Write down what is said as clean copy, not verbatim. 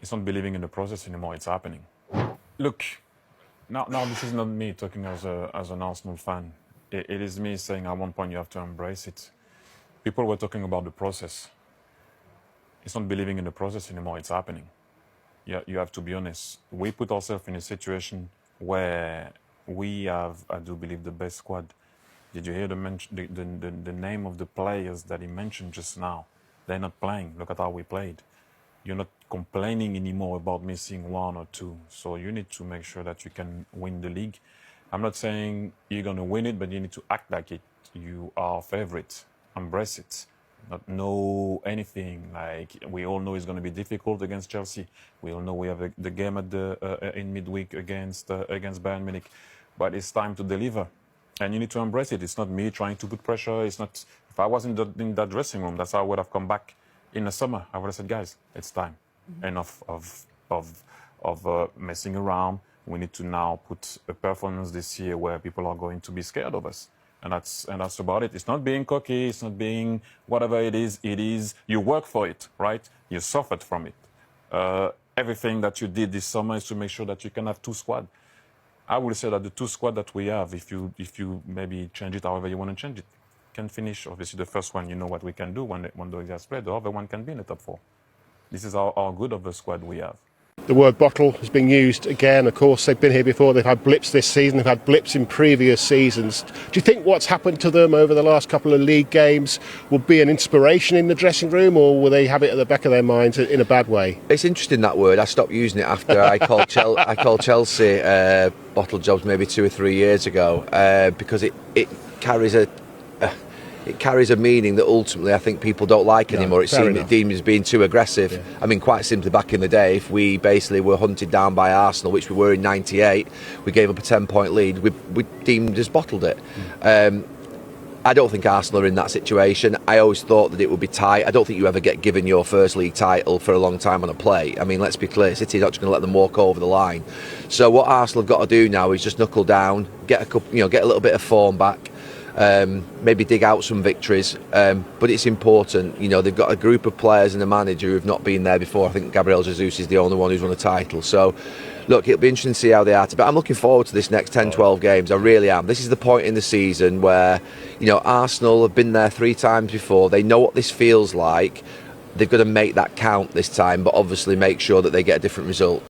It's not believing in the process anymore. It's happening. Look, now this is not me talking as an Arsenal fan. It is me saying at one point you have to embrace it. People were talking about the process. It's not believing in the process anymore. It's happening. Yeah, you have to be honest. We put ourselves in a situation where we have, I do believe, the best squad. Did you hear the name of the players that he mentioned just now? They're not playing. Look at how we played. You're not complaining anymore about missing one or two. So you need to make sure that you can win the league. I'm not saying you're going to win it, but you need to act like it. You are favorite. Embrace it. Not know anything. Like we all know it's going to be difficult against Chelsea. We all know we have the game at in midweek against Bayern Munich. But it's time to deliver. And you need to embrace it. It's not me trying to put pressure. It's not. If I was in that dressing room, that's how I would have come back in the summer. I would have said, guys, it's time. Enough of messing around. We need to now put a performance this year where people are going to be scared of us. And that's about it. It's not being cocky. It's not being whatever it is. It is you work for it, right? You suffered from it. Everything that you did this summer is to make sure that you can have two squads. I would say that the two squad that we have, if you maybe change it however you want to change it, can finish. Obviously, the first one, you know what we can do when the exams play. The other one can be in the top four. This is how good of a squad we have. The word bottle has been used again. Of course, they've been here before. They've had blips this season. They've had blips in previous seasons. Do you think what's happened to them over the last couple of league games will be an inspiration in the dressing room, or will they have it at the back of their minds in a bad way? It's interesting, that word. I stopped using it after I called Chelsea bottle jobs maybe 2 or 3 years ago because it carries a meaning that ultimately I think people don't like anymore. It's deemed as being too aggressive. Yeah. I mean, quite simply, back in the day, if we basically were hunted down by Arsenal, which we were in '98, we gave up a 10-point lead, we deemed as bottled it. I don't think Arsenal are in that situation. I always thought that it would be tight. I don't think you ever get given your first league title for a long time on a plate. I mean, let's be clear, City are not just going to let them walk over the line. So what Arsenal have got to do now is just knuckle down, get a little bit of form back. Maybe dig out some victories, but it's important. They've got a group of players and a manager who have not been there before. I think Gabriel Jesus is the only one who's won a title. So look, it'll be interesting to see how they are. But I'm looking forward to this next 10-12 games. I really am. This is the point in the season where Arsenal have been there 3 times before. They know what this feels like. They've got to make that count this time, but obviously make sure that they get a different result.